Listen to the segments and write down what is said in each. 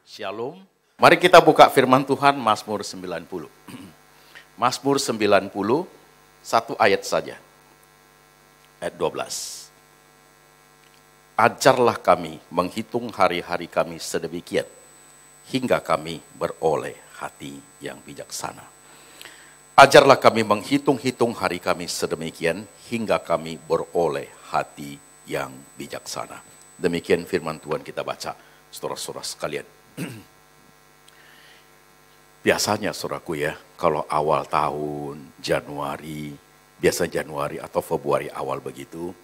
Shalom. Mari kita buka firman Tuhan Mazmur 90. Mazmur 90, satu ayat saja. Ayat 12. Ajarlah kami menghitung hari-hari kami sedemikian, hingga kami beroleh hati yang bijaksana. Ajarlah kami menghitung-hitung hari kami sedemikian, hingga kami beroleh hati yang bijaksana. Demikian firman Tuhan kita baca, saudara-saudara sekalian. Biasanya saudaraku ya, kalau awal tahun, Januari, biasa Januari atau Februari awal begitu,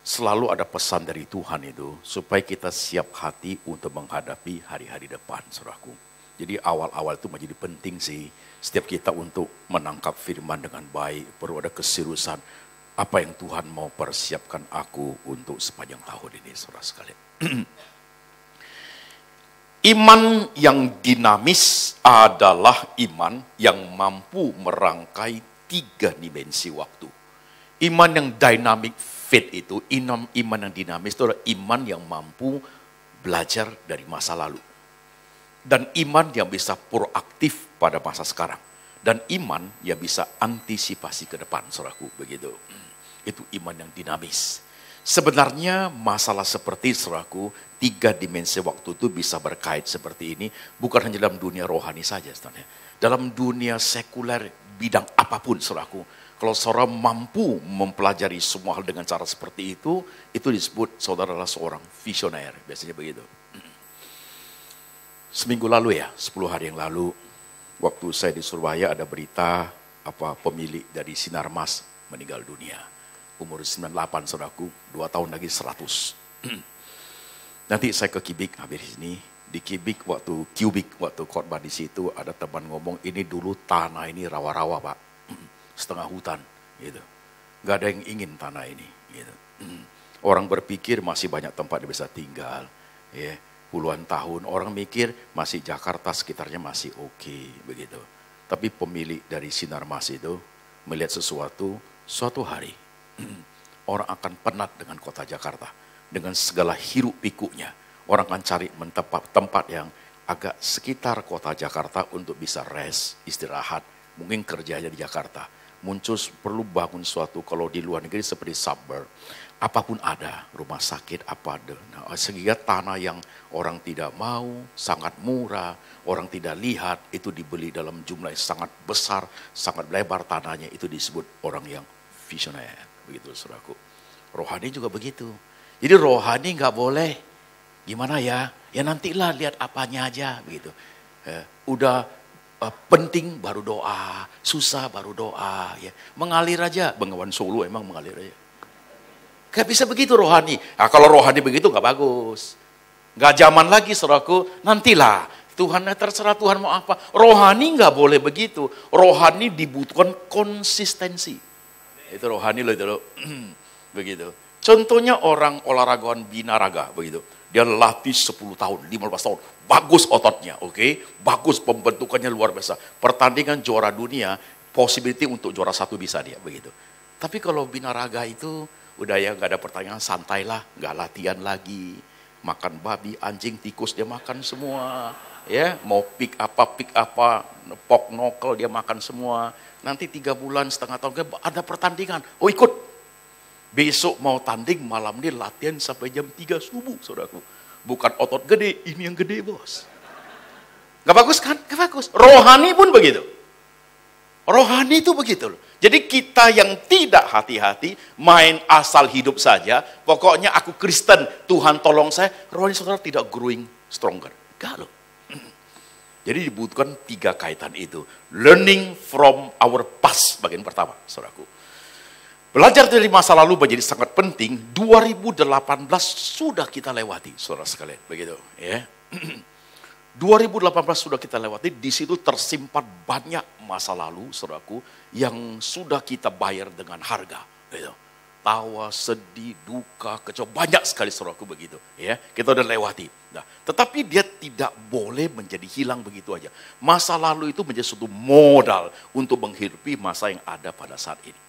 selalu ada pesan dari Tuhan itu, supaya kita siap hati untuk menghadapi hari-hari depan, saudaraku. Jadi awal-awal itu menjadi penting sih, setiap kita untuk menangkap firman dengan baik, perlu ada keseriusan, apa yang Tuhan mau persiapkan aku untuk sepanjang tahun ini, saudara sekalian. Iman yang dinamis adalah iman yang mampu merangkai 3 dimensi waktu. Iman yang dynamic faith itu, iman yang dinamis itu adalah iman yang mampu belajar dari masa lalu. Dan iman yang bisa proaktif pada masa sekarang. Dan iman yang bisa antisipasi ke depan, saudaraku, begitu. Itu iman yang dinamis. Sebenarnya masalah seperti saudaraku, 3 dimensi waktu itu bisa berkait seperti ini, bukan hanya dalam dunia rohani saja sebenarnya. Dalam dunia sekuler, bidang apapun saudaraku, kalau saudara mampu mempelajari semua hal dengan cara seperti itu disebut saudara adalah seorang visioner, biasanya begitu. Seminggu lalu ya, 10 hari yang lalu, waktu saya di Surabaya ada berita pemilik dari Sinarmas meninggal dunia. Umur 98 saudaraku, 2 tahun lagi 100. Nanti saya ke Kibik habis ini. Di Kibik waktu khotbah di situ ada teman ngomong, ini dulu tanah ini rawa-rawa Pak. Setengah hutan gitu. Gak ada yang ingin tanah ini gitu. Orang berpikir masih banyak tempat dia bisa tinggal. Ya, puluhan tahun orang mikir masih Jakarta sekitarnya masih oke, begitu. Tapi pemilik dari Sinarmas itu melihat suatu hari orang akan penat dengan kota Jakarta. Dengan segala hiruk pikuknya. Orang akan cari tempat yang agak sekitar kota Jakarta untuk bisa rest, istirahat. Mungkin kerjanya di Jakarta. Muncul perlu bangun suatu, kalau di luar negeri seperti suburb. Apapun ada, rumah sakit apa ada. Nah, sehingga tanah yang orang tidak mau, sangat murah, orang tidak lihat, itu dibeli dalam jumlah yang sangat besar, sangat lebar tanahnya. Itu disebut orang yang visioner. Begitu saudaraku. Rohani juga begitu. Jadi rohani nggak boleh gimana ya? Ya nantilah lihat apanya aja begitu. Udah penting baru doa, susah baru doa. Ya mengalir aja. Bengawan Solo emang mengalir aja. Gak bisa begitu rohani. Nah, kalau rohani begitu nggak bagus. Nggak zaman lagi saudaraku. Nantilah. Tuhan terserah Tuhan mau apa. Rohani nggak boleh begitu. Rohani dibutuhkan konsistensi. Itu rohani loh itu loh. Begitu. Contohnya orang olahragawan binaraga begitu. Dia latih 10 tahun, 15 tahun. Bagus ototnya, oke? Bagus pembentukannya luar biasa. Pertandingan juara dunia, possibility untuk juara 1 bisa dia begitu. Tapi kalau binaraga itu udah ya gak ada pertanyaan, santailah, gak latihan lagi. Makan babi, anjing, tikus dia makan semua. Ya, mau pick apa, pork knuckle dia makan semua. Nanti 3 bulan, setengah tahun ada pertandingan. Oh ikut. Besok mau tanding, malam ini latihan sampai jam 3 subuh, saudaraku. Bukan otot gede, ini yang gede bos. Gak bagus kan? Gak bagus. Rohani pun begitu. Rohani itu begitu loh. Jadi kita yang tidak hati-hati, main asal hidup saja, pokoknya aku Kristen, Tuhan tolong saya, rohani saudara tidak growing stronger. Gak loh. Jadi dibutuhkan 3 kaitan itu. Learning from our past, bagian pertama, saudaraku. Belajar dari masa lalu menjadi sangat penting. 2018 sudah kita lewati, saudara sekalian, begitu ya. 2018 sudah kita lewati, di situ tersimpan banyak masa lalu, saudaraku, yang sudah kita bayar dengan harga, gitu. Tawa, sedih, duka, kecewa, banyak sekali saudaraku begitu, ya. Kita udah lewati. Nah, tetapi dia tidak boleh menjadi hilang begitu aja. Masa lalu itu menjadi suatu modal untuk menghidupi masa yang ada pada saat ini.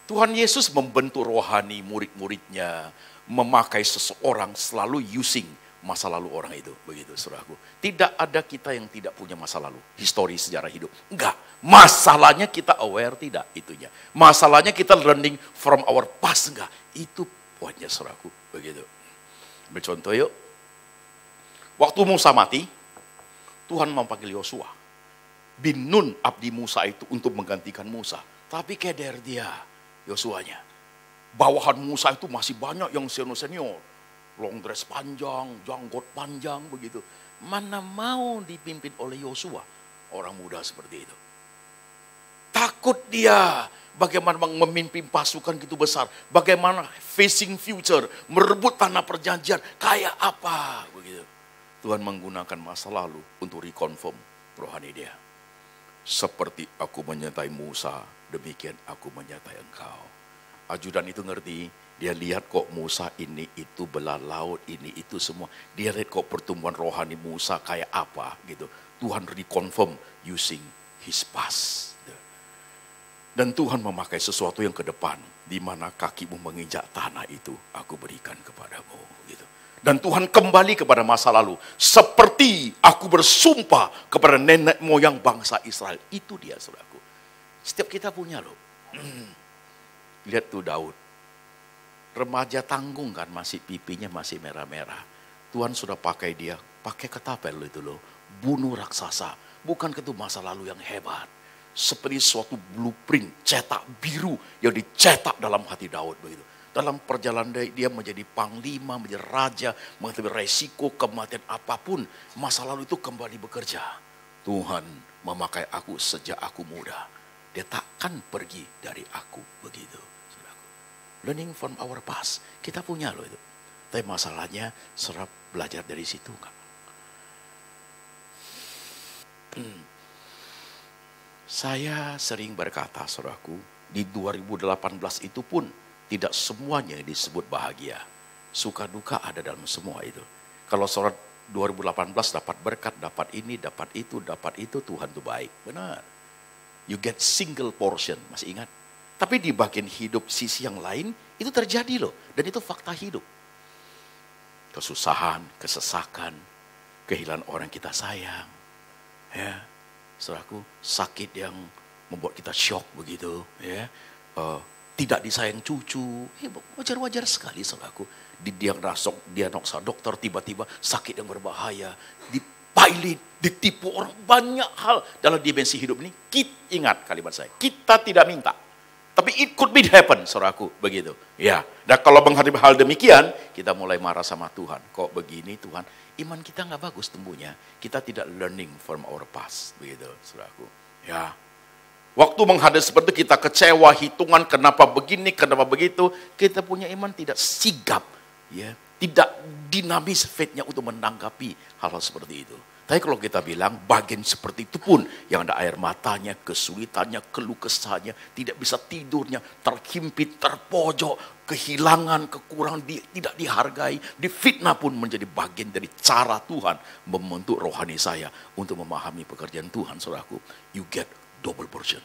Tuhan Yesus membentuk rohani murid-muridnya, memakai seseorang selalu using masa lalu orang itu, begitu saudaraku. Tidak ada kita yang tidak punya masa lalu, histori sejarah hidup. Enggak, masalahnya kita aware tidak itunya. Masalahnya kita learning from our past, enggak. Itu poinnya saudaraku, begitu. Bercontoh yuk. Waktu Musa mati, Tuhan memanggil Yosua. Bin Nun abdi Musa itu untuk menggantikan Musa. Tapi keder dia, Yosuanya. Bawahan Musa itu masih banyak yang senior-senior. Long dress panjang, janggut panjang begitu. Mana mau dipimpin oleh Yosua, orang muda seperti itu. Takut dia bagaimana memimpin pasukan gitu besar. Bagaimana facing future, merebut tanah perjanjian, kayak apa begitu. Tuhan menggunakan masa lalu untuk reconfirm rohani dia. Seperti aku menyertai Musa, demikian aku menyertai engkau. Ajudan itu ngerti, dia lihat kok Musa ini itu belah laut, ini itu semua. Dia lihat kok pertumbuhan rohani Musa kayak apa gitu. Tuhan reconfirm using his past. Dan Tuhan memakai sesuatu yang ke depan, di mana kakimu menginjak tanah itu, aku berikan kepadamu gitu. Dan Tuhan kembali kepada masa lalu. Seperti aku bersumpah kepada nenek moyang bangsa Israel. Itu dia saudaraku. Setiap kita punya loh. Lihat tuh Daud. Remaja tanggung kan, masih pipinya masih merah-merah. Tuhan sudah pakai dia, pakai ketapel itu loh. Bunuh raksasa. Bukan itu masa lalu yang hebat. Seperti suatu blueprint, cetak biru yang dicetak dalam hati Daud begitu. Dalam perjalanan dia menjadi panglima, menjadi raja, menghadapi resiko kematian apapun. Masa lalu itu kembali bekerja. Tuhan memakai aku sejak aku muda. Dia takkan pergi dari aku begitu. Saudaraku. Learning from our past. Kita punya loh itu. Tapi masalahnya serap belajar dari situ enggak? Saya sering berkata saudaraku, di 2018 itu pun tidak semuanya disebut bahagia. Suka duka ada dalam semua itu. Kalau saudara 2018 dapat berkat, dapat ini, dapat itu, Tuhan itu baik. Benar. You get single portion, masih ingat? Tapi di bagian hidup sisi yang lain, itu terjadi loh. Dan itu fakta hidup. Kesusahan, kesesakan, kehilangan orang kita sayang. Ya, saudaraku, sakit yang membuat kita shock begitu. Ya, tidak disayang cucu, wajar-wajar sekali saudaraku. Diagnosa dokter tiba-tiba sakit yang berbahaya, dipilot, ditipu orang, banyak hal dalam dimensi hidup ini. Ingat kalimat saya, kita tidak minta, tapi it could be happen saudaraku, begitu. Ya, dan kalau menghadapi hal demikian, kita mulai marah sama Tuhan. Kok begini Tuhan? Iman kita nggak bagus tumbuhnya. Kita tidak learning from our past, begitu saudaraku. Ya. Waktu menghadapi seperti itu kita kecewa, hitungan kenapa begini, kenapa begitu. Kita punya iman tidak sigap, ya, tidak dinamis faith-nya untuk menanggapi hal-hal seperti itu. Tapi kalau kita bilang bagian seperti itu pun yang ada air matanya, kesulitannya, keluh kesahnya, tidak bisa tidurnya, terhimpit, terpojok, kehilangan, kekurangan, tidak dihargai, difitnah pun menjadi bagian dari cara Tuhan membentuk rohani saya untuk memahami pekerjaan Tuhan, saudaraku. You get double portion.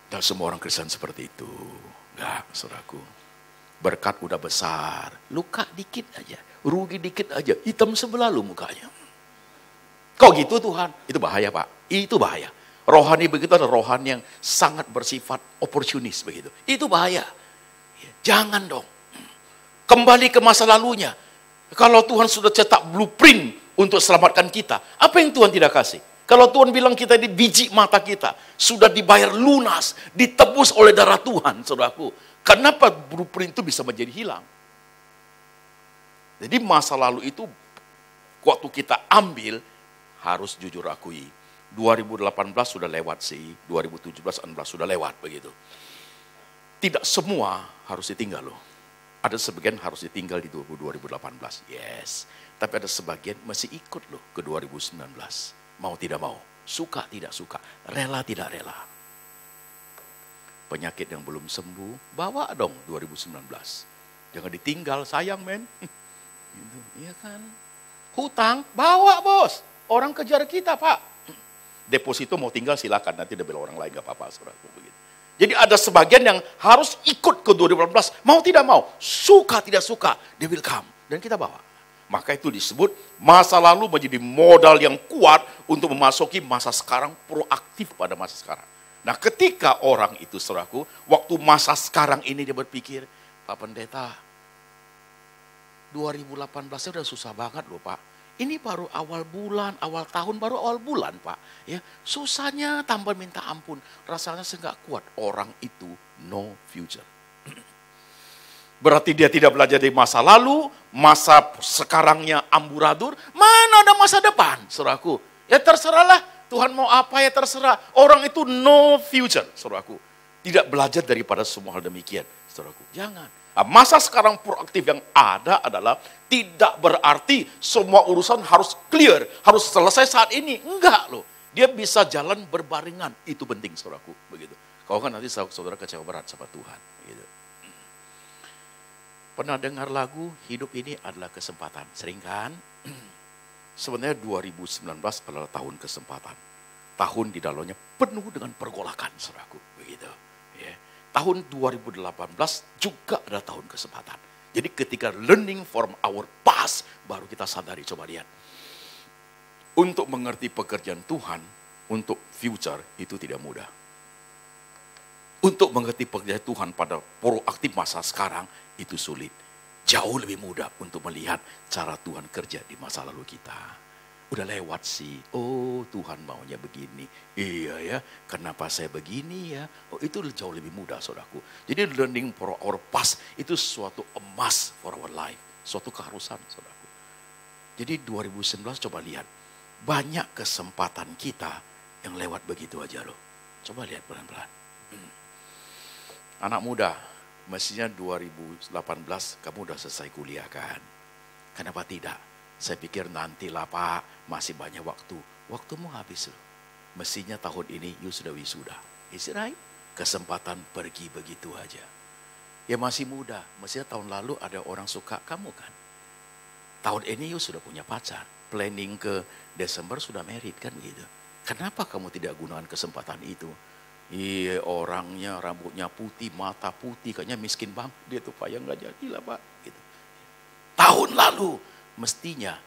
Dan semua orang Kristen seperti itu. Enggak, saudaraku. Berkat udah besar, luka dikit aja, rugi dikit aja, hitam sebelah lu mukanya. Kok gitu Tuhan? Itu bahaya Pak, itu bahaya. Rohani begitu adalah rohani yang sangat bersifat oportunis begitu. Itu bahaya. Jangan dong. Kembali ke masa lalunya. Kalau Tuhan sudah cetak blueprint untuk selamatkan kita, apa yang Tuhan tidak kasih? Kalau Tuhan bilang kita di biji mata kita, sudah dibayar lunas, ditebus oleh darah Tuhan, saudaraku. Kenapa blueprint itu bisa menjadi hilang? Jadi masa lalu itu, waktu kita ambil, harus jujur akui. 2018 sudah lewat sih, 2017-18 sudah lewat begitu. Tidak semua harus ditinggal loh. Ada sebagian harus ditinggal di 2018, yes. Tapi ada sebagian masih ikut loh ke 2019. Mau tidak mau, suka tidak suka, rela tidak rela. Penyakit yang belum sembuh, bawa dong 2019. Jangan ditinggal, sayang men. Gitu, iya kan? Hutang, bawa bos. Orang kejar kita Pak. Deposito mau tinggal silakan, nanti dibeli orang lain gak apa-apa. Begitu. Jadi ada sebagian yang harus ikut ke 2018, mau tidak mau, suka tidak suka, they will come. Dan kita bawa. Maka itu disebut masa lalu menjadi modal yang kuat untuk memasuki masa sekarang, proaktif pada masa sekarang. Nah ketika orang itu saudaraku, waktu masa sekarang ini dia berpikir, Pak Pendeta, 2018 udah susah banget loh Pak. Ini baru awal bulan, awal tahun, baru awal bulan Pak. Ya, susahnya tambah minta ampun. Rasanya saya nggak kuat. Orang itu no future. Berarti dia tidak belajar dari masa lalu, masa sekarangnya amburadul, mana ada masa depan, saudaraku. Ya terserahlah, Tuhan mau apa ya terserah. Orang itu no future, saudaraku. Tidak belajar daripada semua hal demikian, saudaraku. Jangan. Nah, masa sekarang proaktif yang ada adalah tidak berarti semua urusan harus clear, harus selesai saat ini. Enggak loh. Dia bisa jalan berbarengan, itu penting, saudaraku. Begitu. Kalau kan nanti saudara kecewa berat sama Tuhan. Begitu. Pernah dengar lagu hidup ini adalah kesempatan? Sering kan? Sebenarnya 2019 adalah tahun kesempatan. Tahun di dalamnya penuh dengan pergolakan, saudaraku. Begitu. Ya. Tahun 2018 juga adalah tahun kesempatan. Jadi ketika learning from our past, baru kita sadari, coba lihat. Untuk mengerti pekerjaan Tuhan, untuk future itu tidak mudah. Untuk mengerti pekerjaan Tuhan pada proaktif masa sekarang, itu sulit. Jauh lebih mudah untuk melihat cara Tuhan kerja di masa lalu kita. Udah lewat sih, oh Tuhan maunya begini. Iya ya, kenapa saya begini ya? Oh itu jauh lebih mudah saudaraku. Jadi learning for our past itu suatu emas for our life. Suatu keharusan saudaraku. Jadi 2019 coba lihat. Banyak kesempatan kita yang lewat begitu aja loh. Coba lihat pelan-pelan. Anak muda, mestinya 2018 kamu udah selesai kuliah kan? Kenapa tidak? Saya pikir nantilah Pak, masih banyak waktu. Waktumu habis loh. Mestinya tahun ini you sudah wisuda. Is it right? Kesempatan pergi begitu aja. Ya masih muda, mestinya tahun lalu ada orang suka kamu kan? Tahun ini you sudah punya pacar. Planning ke Desember sudah married kan gitu. Kenapa kamu tidak gunakan kesempatan itu? Iya orangnya rambutnya putih, mata putih, kayaknya miskin bang. Dia tuh Pak yang gak jadilah Pak. Gitu. Tahun lalu mestinya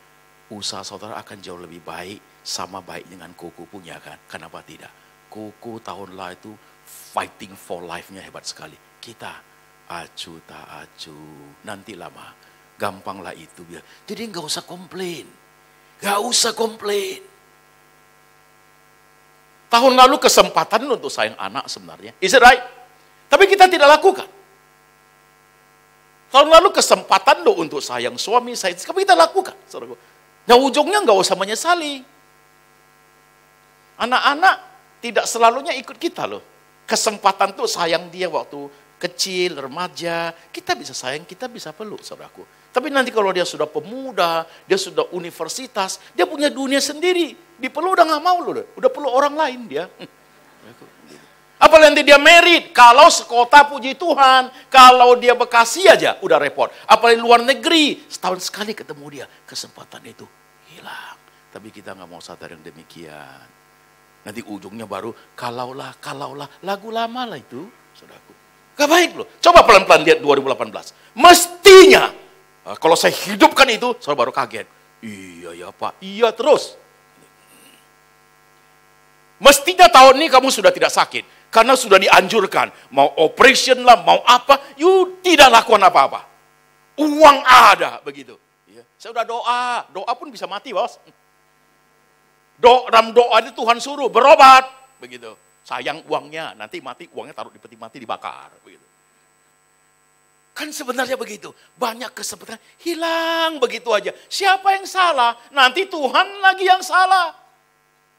usaha saudara akan jauh lebih baik, sama baik dengan Koko punya kan. Kenapa tidak? Koko tahun lalu itu fighting for life-nya hebat sekali. Kita acu tak acu, nanti lama. Gampanglah itu biar. Jadi gak usah komplain. Gak usah komplain. Tahun lalu kesempatan untuk sayang anak sebenarnya. Is it right? Tapi kita tidak lakukan. Tahun lalu kesempatan loh untuk sayang suami, sayang istri. Tapi kita lakukan. Nah ujungnya nggak usah menyesali. Anak-anak tidak selalunya ikut kita loh. Kesempatan tuh sayang dia waktu kecil, remaja. Kita bisa sayang, kita bisa peluk saudaraku. Tapi nanti kalau dia sudah pemuda, dia sudah universitas, dia punya dunia sendiri. Dipeluk udah gak mau loh, udah peluk orang lain dia. Apalagi nanti dia married, kalau sekota puji Tuhan, kalau dia Bekasi aja udah repot. Apalagi luar negeri, setahun sekali ketemu dia, kesempatan itu hilang. Tapi kita gak mau sadar yang demikian. Nanti ujungnya baru, kalaulah, lagu lama lah itu, saudaraku. Gak baik loh, coba pelan-pelan lihat 2018. Mestinya, kalau saya hidupkan itu, saya baru kaget. Iya ya Pak, iya terus. Mestinya tahun ini kamu sudah tidak sakit. Karena sudah dianjurkan. Mau operation lah, mau apa. You tidak lakukan apa-apa. Uang ada, begitu. Ya. Saya udah doa. Doa pun bisa mati, bos. Dalam doa itu Tuhan suruh berobat. Begitu. Sayang uangnya. Nanti mati, uangnya taruh di peti mati, dibakar. Begitu. Kan sebenarnya begitu. Banyak kesempatan hilang begitu aja. Siapa yang salah? Nanti Tuhan lagi yang salah.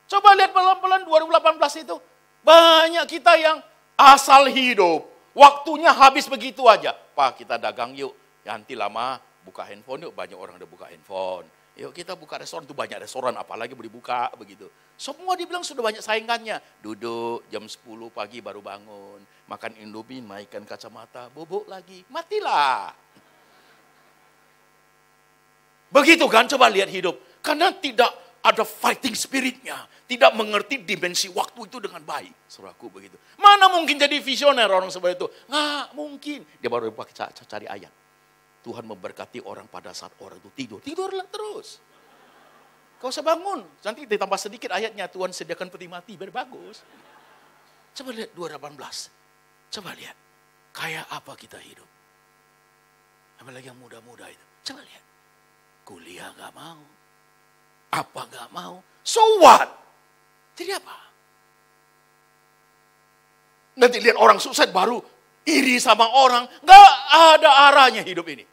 Coba lihat pelan-pelan 2018 itu. Banyak kita yang asal hidup. Waktunya habis begitu aja. Pak kita dagang yuk. Nanti lama buka handphone yuk. Banyak orang udah buka handphone. Yuk kita buka restoran. Itu banyak restoran apalagi boleh buka begitu. Semua dibilang sudah banyak saingannya. Duduk jam 10 pagi baru bangun. Makan Indomie, naikkan kacamata. Bobok lagi. Matilah. Begitu kan coba lihat hidup. Karena tidak ada fighting spiritnya. Tidak mengerti dimensi waktu itu dengan baik. Saudaraku begitu. Mana mungkin jadi visioner orang seperti itu? Nggak mungkin. Dia baru pakai cari ayat. Tuhan memberkati orang pada saat orang itu tidur. Tidurlah terus. Kau usah bangun. Nanti ditambah sedikit ayatnya, Tuhan sediakan peti mati, biar bagus. Coba lihat 2018. Coba lihat. Kayak apa kita hidup. Apalagi yang muda-muda itu. Coba lihat. Kuliah gak mau. Apa gak mau. So what? Jadi apa? Nanti lihat orang sukses baru iri sama orang. Gak ada arahnya hidup ini.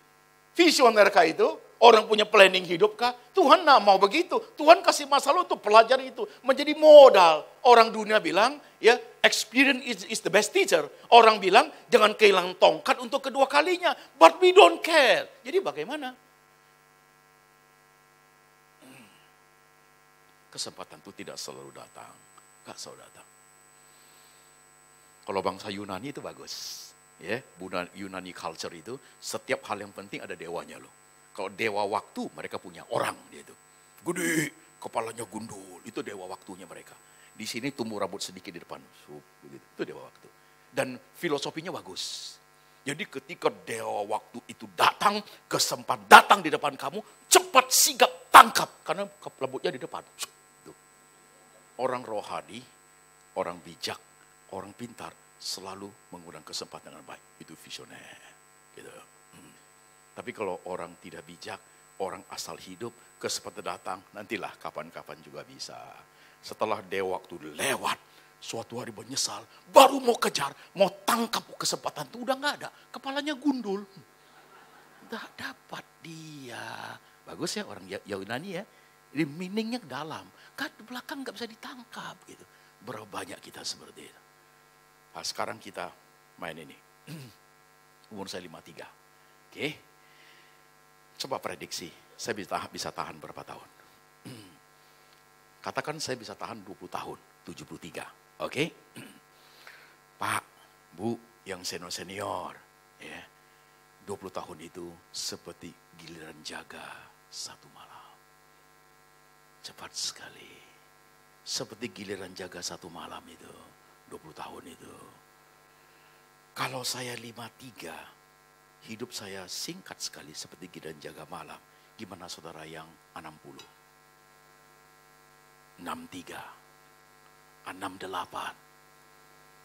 Visioner kah itu? Orang punya planning hidup kah? Tuhan gak mau begitu. Tuhan kasih masalah untuk pelajari itu. Menjadi modal. Orang dunia bilang, ya, experience is the best teacher. Orang bilang, jangan kehilangan tongkat untuk kedua kalinya. But we don't care. Jadi bagaimana? Kesempatan itu tidak selalu datang. Gak selalu datang. Kalau bangsa Yunani itu bagus. Ya, Yunani culture itu, setiap hal yang penting ada dewanya loh. Kalau dewa waktu, mereka punya orang dia itu. Gede, kepalanya gundul, itu dewa waktunya mereka. Di sini tumbuh rambut sedikit di depan, itu dewa waktu. Dan filosofinya bagus. Jadi ketika dewa waktu itu datang, kesempatan datang di depan kamu, cepat sigap tangkap. Karena rambutnya di depan. Orang rohani, orang bijak, orang pintar, selalu menggunakan kesempatan dengan baik. Itu visioner. Gitu. Tapi kalau orang tidak bijak, orang asal hidup, kesempatan datang, nantilah kapan-kapan juga bisa. Setelah dewa waktu lewat, suatu hari menyesal, baru mau kejar, mau tangkap kesempatan itu udah nggak ada, kepalanya gundul. Nggak dapat dia. Bagus ya orang Yunani ya. Jadi meaningnya dalam. Kan di belakang nggak bisa ditangkap gitu. Berapa banyak kita seperti itu. Nah, sekarang kita main ini. Umur saya 53. Oke. Coba prediksi, saya bisa tahan berapa tahun? Katakan saya bisa tahan 20 tahun, 73. Oke? Pak, Bu, yang senior-senior, ya, 20 tahun itu seperti giliran jaga satu malam. Cepat sekali. Seperti giliran jaga satu malam itu, 20 tahun itu. Kalau saya 53, hidup saya singkat sekali seperti giliran jaga malam. Gimana saudara yang 60? 63, 68,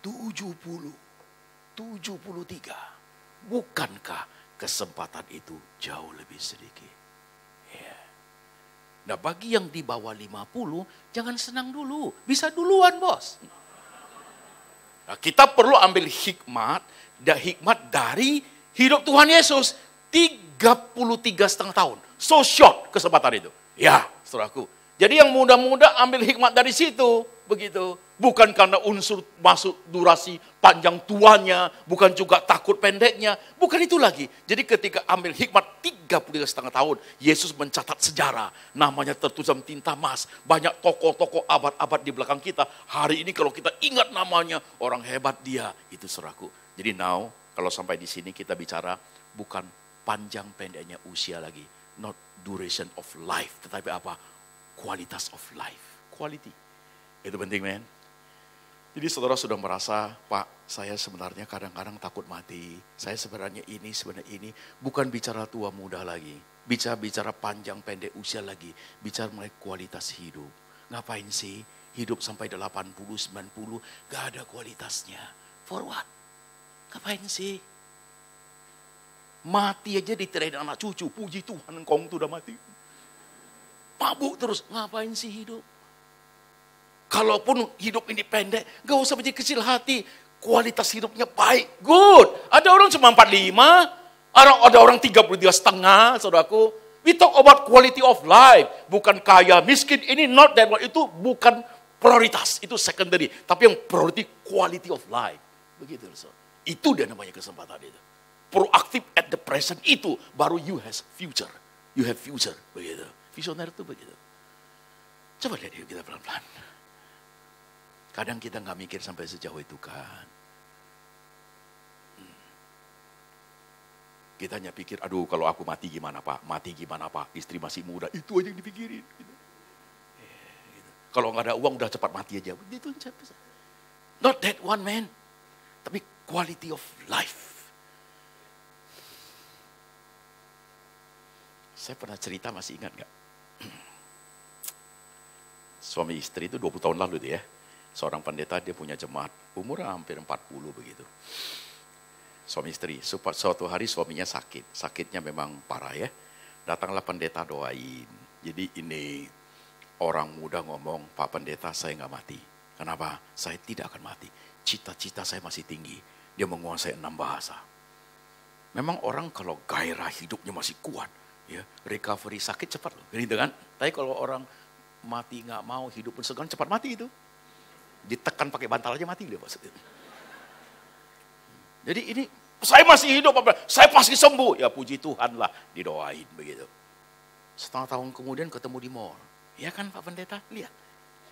70, 73. Bukankah kesempatan itu jauh lebih sedikit? Ya. Nah bagi yang di bawah 50, jangan senang dulu. Bisa duluan bos. Nah, kita perlu ambil hikmat dari hidup Tuhan Yesus 33,5 tahun. So short kesempatan itu. Ya, saudaraku. Jadi yang muda-muda ambil hikmat dari situ. Begitu. Bukan karena unsur masuk durasi panjang tuanya. Bukan juga takut pendeknya. Bukan itu lagi. Jadi ketika ambil hikmat 33,5 tahun. Yesus mencatat sejarah. Namanya tertulis dalam tinta emas. Banyak tokoh-tokoh abad-abad di belakang kita. Hari ini kalau kita ingat namanya. Orang hebat dia. Itu saudaraku. Jadi now. Kalau sampai di sini kita bicara bukan panjang pendeknya usia lagi. Not duration of life. Tetapi apa? Kualitas of life. Quality. Itu penting men. Jadi saudara sudah merasa, Pak saya sebenarnya kadang-kadang takut mati. Saya sebenarnya ini. Bukan bicara tua muda lagi. Bicara panjang pendek usia lagi. Bicara mengenai kualitas hidup. Ngapain sih hidup sampai 80, 90. Gak ada kualitasnya. For what? Ngapain sih? Mati aja diterain anak cucu. Puji Tuhan engkau udah mati. Mabuk terus. Ngapain sih hidup? Kalaupun hidup ini pendek. Gak usah menjadi kecil hati. Kualitas hidupnya baik. Good. Ada orang cuma 45. Ada orang 33,5. Saudaraku. We talk about quality of life. Bukan kaya, miskin. Ini not that one. Itu bukan prioritas. Itu secondary. Tapi yang priority quality of life. Begitu. Saudara. Itu dia namanya kesempatan itu. Proaktif at the present itu baru you has future. You have future. Begitu. Visioner itu begitu. Coba lihat kita pelan-pelan. Kadang kita nggak mikir sampai sejauh itu kan. Kita hanya pikir, aduh kalau aku mati gimana Pak? Mati gimana Pak? Istri masih muda. Itu aja yang dipikirin. Gitu. Kalau nggak ada uang udah cepat mati aja. Itu not that one man. Tapi quality of life. Saya pernah cerita, masih ingat nggak? Suami istri itu 20 tahun lalu dia. Seorang pendeta, dia punya jemaat. Umur hampir 40 begitu. Suami istri. Suatu hari suaminya sakit. Sakitnya memang parah ya. Datanglah pendeta doain. Jadi ini orang muda ngomong, Pak Pendeta saya nggak mati. Kenapa? Saya tidak akan mati. Cita-cita saya masih tinggi. Dia menguasai 6 bahasa. Memang orang kalau gairah hidupnya masih kuat, ya recovery sakit cepat loh, gitu kan? Tapi kalau orang mati nggak mau, hidup pun segan, cepat mati itu. Ditekan pakai bantal aja mati dia maksudnya. Jadi ini saya masih hidup, saya pasti sembuh. Ya puji Tuhan lah, didoain begitu. Setengah tahun kemudian ketemu di mall. Ya kan Pak Pendeta, lihat.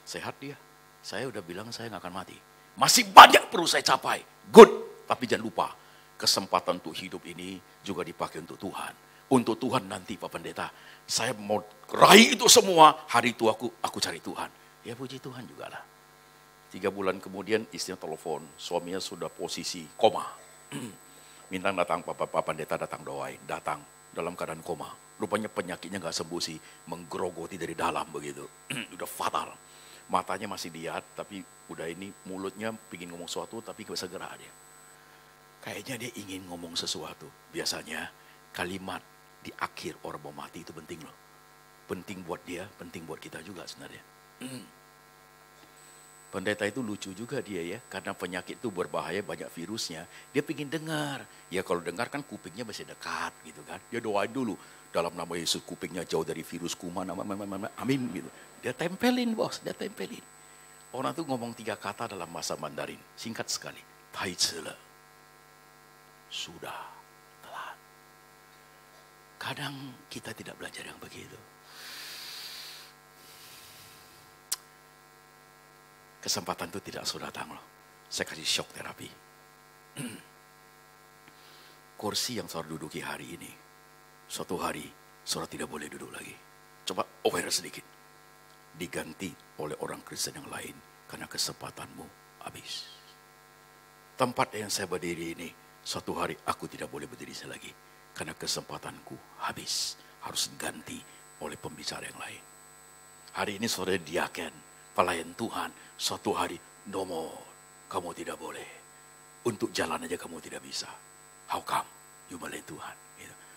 Sehat dia. Saya udah bilang saya nggak akan mati. Masih banyak perlu saya capai. Good. Tapi jangan lupa, kesempatan untuk hidup ini juga dipakai untuk Tuhan. Untuk Tuhan nanti Pak Pendeta, saya mau raih itu semua. Hari itu aku cari Tuhan. Ya puji Tuhan juga lah. 3 bulan kemudian istrinya telepon. Suaminya sudah posisi koma. Minta datang, Pak Pendeta datang doain. Datang dalam keadaan koma. Rupanya penyakitnya gak sembuh sih. Menggerogoti dari dalam begitu. Udah fatal. Matanya masih lihat, tapi udah ini mulutnya pingin ngomong sesuatu, tapi gak bisa gerak dia. Kayaknya dia ingin ngomong sesuatu. Biasanya kalimat di akhir orang mau mati itu penting loh. Penting buat dia, penting buat kita juga sebenarnya. Pendeta itu lucu juga dia ya, karena penyakit itu berbahaya, banyak virusnya. Dia pingin dengar. Ya kalau dengar kan kupingnya masih dekat gitu kan. Dia doain dulu. Dalam nama Yesus kupingnya jauh dari virus kuman, amin gitu. Dia tempelin bos, dia tempelin. Orang itu ngomong 3 kata dalam bahasa Mandarin. Singkat sekali. Taizele. Sudah telat. Kadang kita tidak belajar yang begitu. Kesempatan itu tidak sudah datang loh. Saya kasih shock terapi. Kursi yang saudara duduki hari ini, suatu hari saudara tidak boleh duduk lagi. Coba aware sedikit. Diganti oleh orang Kristen yang lain karena kesempatanmu habis. Tempat yang saya berdiri ini, suatu hari aku tidak boleh berdiri lagi karena kesempatanku habis. Harus ganti oleh pembicara yang lain. Hari ini saudara diaken, pelayan Tuhan, suatu hari, no more, kamu tidak boleh. Untuk jalan aja kamu tidak bisa. How come? You melayani Tuhan.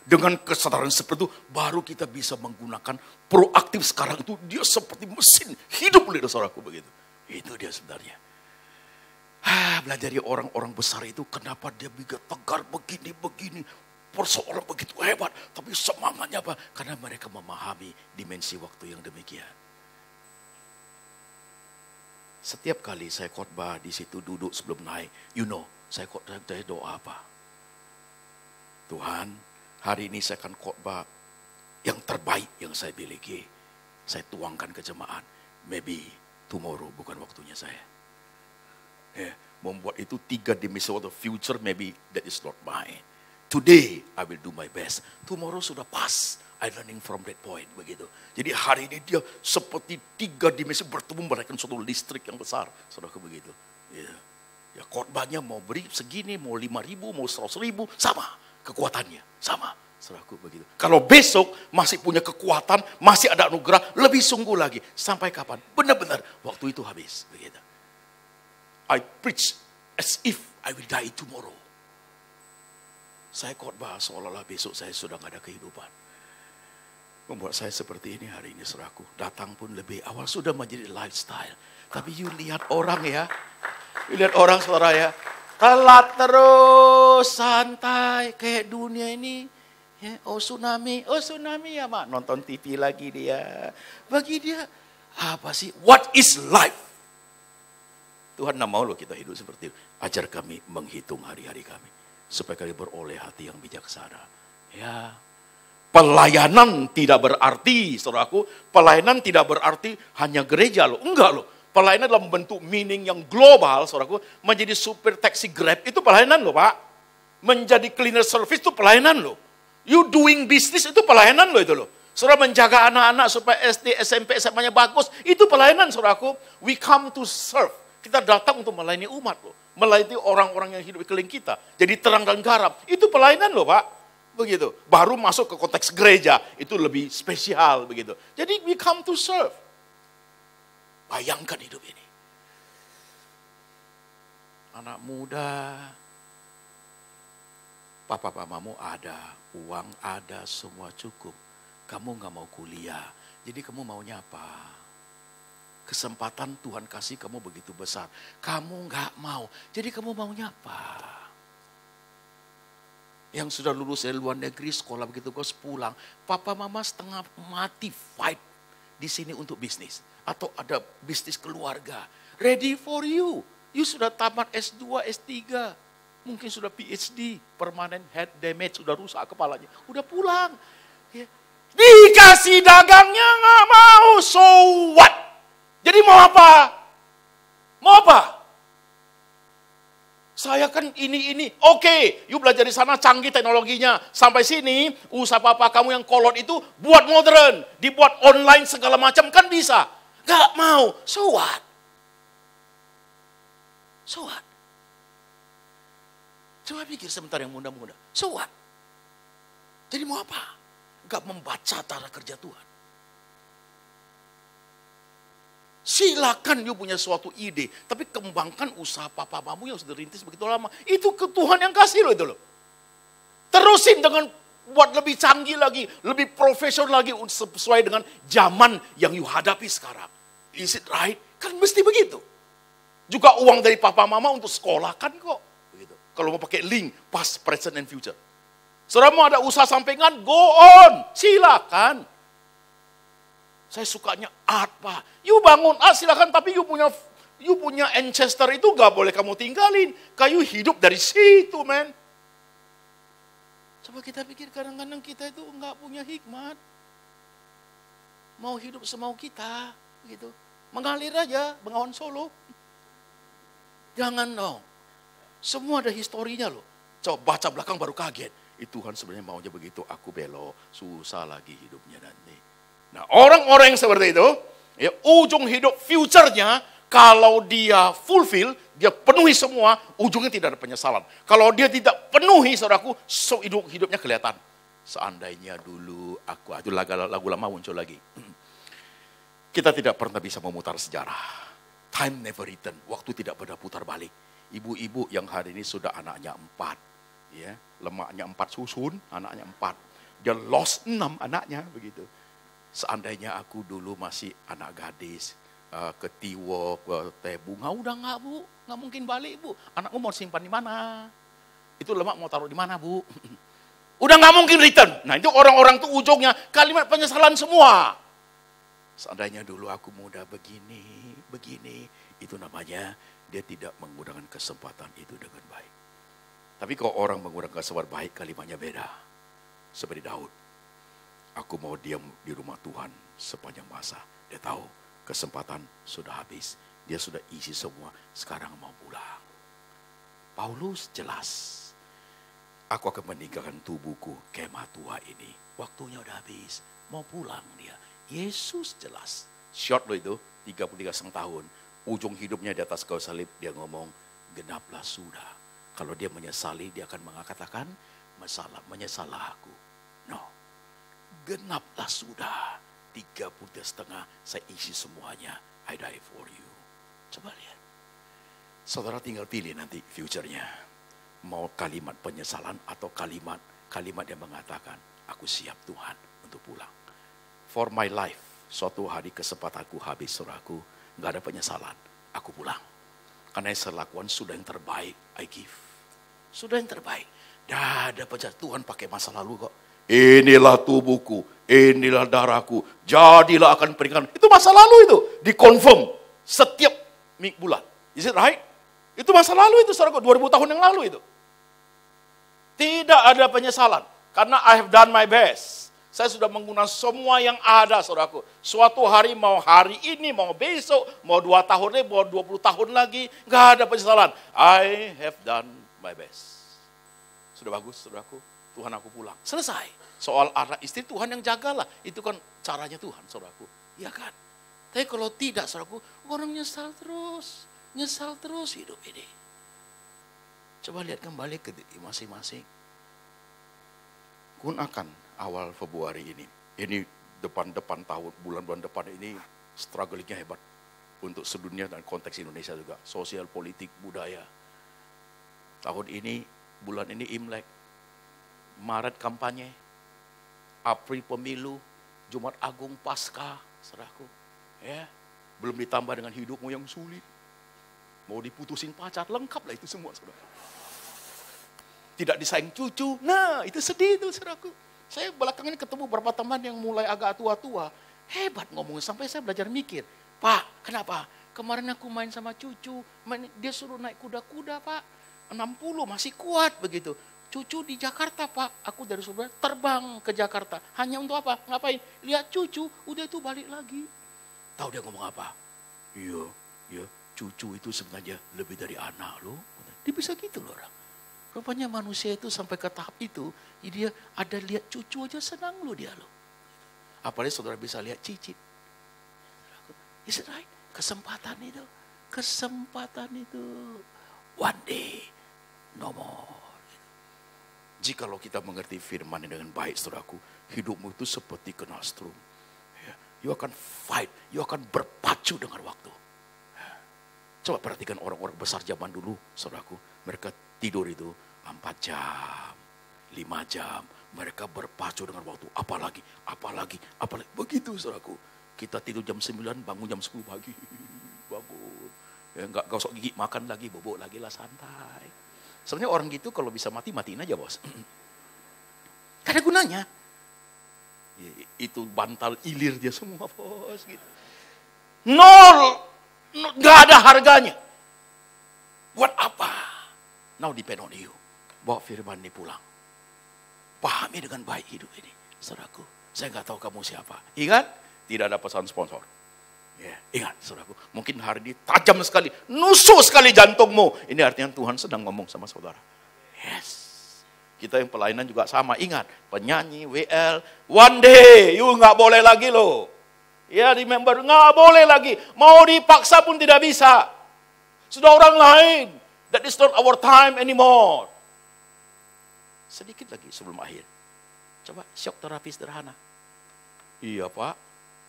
Dengan kesadaran seperti itu, baru kita bisa menggunakan proaktif sekarang itu. Dia seperti mesin, hidup oleh saudaraku begitu. Itu dia sebenarnya. Belajar dari orang-orang besar itu, kenapa dia bisa tegar begini. Persoalan begitu hebat, tapi semangatnya apa? Karena mereka memahami dimensi waktu yang demikian. Setiap kali saya khotbah di situ duduk sebelum naik, saya khotbah dari doa apa? Tuhan, hari ini saya akan khotbah yang terbaik yang saya miliki. Saya tuangkan ke jemaat. Maybe tomorrow bukan waktunya saya. Membuat itu 3 dimensi of the future, maybe that is not mine. Today I will do my best. Tomorrow sudah pas. I learning from that point begitu. Jadi hari ini dia seperti 3 dimensi bertemu mereka suatu listrik yang besar, saudaraku begitu. Ya khotbahnya mau beri segini, mau 5.000, mau 100.000, sama kekuatannya, sama, saudaraku begitu. Kalau besok masih punya kekuatan, masih ada anugerah, lebih sungguh lagi. Sampai kapan? Benar-benar waktu itu habis begitu. I preach as if I will die tomorrow. Saya khotbah seolah-olah besok saya sudah nggak ada kehidupan. Membuat saya seperti ini hari ini saudaraku. Datang pun lebih awal sudah menjadi lifestyle. Tapi you lihat orang ya. You lihat orang saudara ya. Telat terus, santai. Kayak dunia ini. Ya, tsunami ya mak. Nonton TV lagi dia. Bagi dia, apa sih? What is life? Tuhan tidak mau loh kita hidup seperti itu. Ajar kami menghitung hari-hari kami. Supaya kami beroleh hati yang bijaksana. Ya. Pelayanan tidak berarti, saudaraku, pelayanan tidak berarti hanya gereja loh. Enggak loh. Pelayanan dalam bentuk meaning yang global, saudaraku, menjadi super taxi Grab itu pelayanan loh Pak. Menjadi cleaner service itu pelayanan loh. You doing business itu pelayanan loh itu loh. Saudara menjaga anak-anak supaya SD, SMP, SMA-nya bagus, itu pelayanan saudaraku. We come to serve. Kita datang untuk melayani umat loh. Melayani orang-orang yang hidup di keliling kita. Jadi terang dan garam. Itu pelayanan loh Pak. begitu. Baru masuk ke konteks gereja, itu lebih spesial begitu. Jadi we come to serve. Bayangkan hidup ini. Anak muda, papa mamamu ada, uang ada, semua cukup. Kamu gak mau kuliah, jadi kamu maunya apa? Kesempatan Tuhan kasih kamu begitu besar. Kamu gak mau. Jadi kamu maunya apa? Yang sudah lulus dari luar negeri, sekolah begitu kos pulang. Papa mama setengah mati fight di sini untuk bisnis. Atau ada bisnis keluarga. Ready for you. You sudah tamat S2, S3. Mungkin sudah PhD. Permanent head damage, sudah rusak kepalanya. Udah pulang. Ya. Dikasih dagangnya gak mau. So what? Jadi mau apa? Mau apa? Saya kan ini. Oke, you belajar di sana canggih teknologinya. Sampai sini, usaha papa kamu yang kolot itu buat modern. Dibuat online segala macam kan bisa. Gak mau. So what? So what? Coba pikir sebentar yang muda-muda. So what? Jadi mau apa? Gak membaca cara kerja Tuhan. Silakan you punya suatu ide, tapi kembangkan usaha papa mamamu yang sudah rintis begitu lama. Itu ke Tuhan yang kasih loh itu loh. Terusin dengan buat lebih canggih lagi, lebih profesional lagi sesuai dengan zaman yang you hadapi sekarang. Is it right? Kan mesti begitu. Juga uang dari papa mama untuk sekolah kan kok. Begitu. Kalau mau pakai link, past, present, and future. Saudara mau ada usaha sampingan, go on, silakan. Saya sukanya art, Pak. You bangun art silakan, tapi you punya ancestor itu gak boleh kamu tinggalin. Kayu hidup dari situ, men. Coba kita pikir kadang-kadang kita itu gak punya hikmat. Mau hidup semau kita, gitu. Mengalir aja, Bengawan Solo. Jangan dong. Semua ada historinya loh. Coba baca belakang baru kaget. Tuhan sebenarnya maunya begitu, aku belok, susah lagi hidupnya nanti. Nah, orang-orang yang seperti itu, ya, ujung hidup future-nya, kalau dia fulfill, dia penuhi semua, ujungnya tidak ada penyesalan. Kalau dia tidak penuhi, saudaraku, so hidupnya kelihatan. Seandainya dulu aku, itu lagu lama muncul lagi. Kita tidak pernah bisa memutar sejarah. Time never return, waktu tidak pernah putar balik. Ibu-ibu yang hari ini sudah anaknya 4, ya, lemaknya 4 susun, anaknya 4. Dia lost 6 anaknya, begitu. Seandainya aku dulu masih anak gadis, ke Tiwo, ke Teh Bunga, udah enggak Bu, enggak mungkin balik Bu. Anakmu mau simpan di mana? Itu lemak mau taruh di mana Bu? Udah enggak mungkin return. Nah itu orang-orang tuh ujungnya kalimat penyesalan semua. Seandainya dulu aku muda begini, itu namanya dia tidak menggunakan kesempatan itu dengan baik. Tapi kalau orang menggunakan kesempatan baik, kalimatnya beda. Seperti Daud. Aku mau diam di rumah Tuhan sepanjang masa. Dia tahu kesempatan sudah habis. Dia sudah isi semua. Sekarang mau pulang. Paulus jelas. Aku akan meninggalkan tubuhku kemah tua ini. Waktunya udah habis. Mau pulang dia. Yesus jelas. Short loh itu. 33,5 tahun. Ujung hidupnya di atas kayu salib. Dia ngomong genaplah sudah. Kalau dia menyesali dia akan mengatakan menyesalah aku. No. Genaplah sudah, 33,5 saya isi semuanya, I die for you. Coba lihat. Saudara tinggal pilih nanti future-nya. Mau kalimat penyesalan atau kalimat yang mengatakan, aku siap Tuhan untuk pulang. For my life, suatu hari kesempatanku habis, saudaraku, gak ada penyesalan, aku pulang. Karena yang saya lakukan sudah yang terbaik, I give. Sudah yang terbaik. Gak ada penyesalan, Tuhan pakai masa lalu kok. Inilah tubuhku, inilah darahku, jadilah akan peringatan. Itu masa lalu itu, dikonfirm setiap bulan. Is it right? Itu masa lalu itu, saudara, 2000 tahun yang lalu itu. Tidak ada penyesalan, karena I have done my best. Saya sudah menggunakan semua yang ada, saudaraku. Suatu hari, mau hari ini, mau besok, mau 2 tahun lagi, mau 20 tahun lagi, nggak ada penyesalan. I have done my best. Sudah bagus, saudaraku. Tuhan aku pulang. Selesai. Soal anak istri Tuhan yang jagalah. Itu kan caranya Tuhan, saudaraku. Iya kan? Tapi kalau tidak, saudaraku, orang nyesal terus. Nyesal terus hidup ini. Coba lihat kembali ke diri masing-masing. Gunakan awal Februari ini. Ini depan-depan tahun, bulan-bulan depan ini strugglingnya hebat. Untuk sedunia dan konteks Indonesia juga. Sosial, politik, budaya. Tahun ini, bulan ini Imlek. Maret kampanye. April pemilu. Jumat Agung Paskah, saudaraku. Ya, belum ditambah dengan hidupmu yang sulit. Mau diputusin pacar, lengkap lah itu semua, saudara. Tidak disayang cucu, nah itu sedih itu, saudaraku. Saya belakangan ini ketemu beberapa teman yang mulai agak tua-tua. Hebat ngomongnya, sampai saya belajar mikir. Pak, kenapa? Kemarin aku main sama cucu, dia suruh naik kuda-kuda, Pak. 60 masih kuat begitu. Cucu di Jakarta, Pak. Aku dari Surabaya terbang ke Jakarta. Hanya untuk apa? Ngapain? Lihat cucu, udah itu balik lagi. Tahu dia ngomong apa? Iya, cucu itu sebenarnya lebih dari anak loh. Dia bisa gitu loh orang. Rupanya manusia itu sampai ke tahap itu, dia ada lihat cucu aja senang loh dia loh. Apalagi saudara bisa lihat cicit. Is it right? Kesempatan itu. One day, no more. Jikalau kita mengerti firman dengan baik, saudaraku, hidupmu itu seperti kena strum. You akan fight, you akan berpacu dengan waktu. Coba perhatikan orang-orang besar zaman dulu, saudaraku. Mereka tidur itu 4 jam, 5 jam. Mereka berpacu dengan waktu. Apalagi. Begitu, saudaraku. Kita tidur jam 9, bangun jam 10 pagi. Bangun. Ya, nggak gosok gigi, makan lagi, bobok lagi lah, santai. Sebenarnya orang gitu kalau bisa matiin aja, bos. Gak ada gunanya. Ya, itu bantal ilir dia semua, bos. Gitu. Nol. Gak ada harganya. Buat apa? Now depend on you. Bawa firman ini pulang. Pahami dengan baik hidup ini, saudaraku. Saya nggak tahu kamu siapa. Ingat? Tidak ada pesan sponsor. Ya, ingat, saudaraku. Mungkin hari ini tajam sekali, nusuk sekali jantungmu. Ini artinya Tuhan sedang ngomong sama saudara. Yes. Kita yang pelayanan juga sama. Ingat, penyanyi, WL, one day, you nggak boleh lagi loh. Ya, remember, nggak boleh lagi. Mau dipaksa pun tidak bisa. Sudah orang lain. That is not our time anymore. Sedikit lagi sebelum akhir. Coba shock terapi sederhana. Iya, Pak.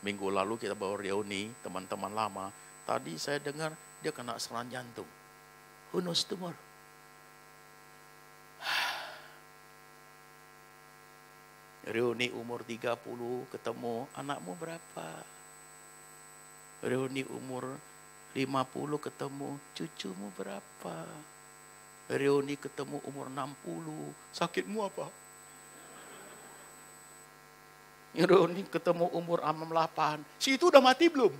Minggu lalu kita bawa reuni teman-teman lama. Tadi saya dengar dia kena serangan jantung. Who knows tomorrow? Reuni umur 30 ketemu anakmu berapa? Reuni umur 50 ketemu cucumu berapa? Reuni ketemu umur 60, sakitmu apa? Reuni ketemu umur 68, si itu udah mati belum?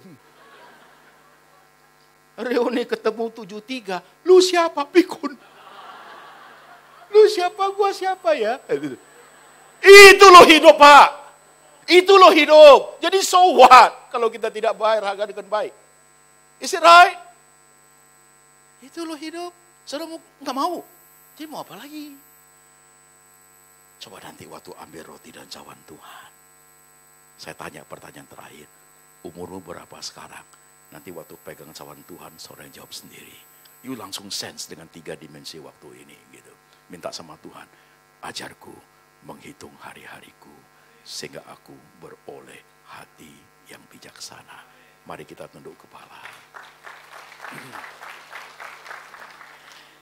Reuni ketemu 73, lu siapa pikun? Lu siapa, gua siapa ya? Itu loh hidup, Pak. Itu loh hidup. Jadi so what kalau kita tidak bayar harga dengan baik? Is it right? Itu loh hidup. Saudara nggak mau. Jadi mau apa lagi? Coba nanti waktu ambil roti dan cawan Tuhan. Saya tanya pertanyaan terakhir. Umurmu berapa sekarang? Nanti waktu pegang cawan Tuhan, saudara jawab sendiri. You langsung sense dengan 3 dimensi waktu ini. Gitu. Minta sama Tuhan, ajarku menghitung hari-hariku. Sehingga aku beroleh hati yang bijaksana. Mari kita tunduk kepala.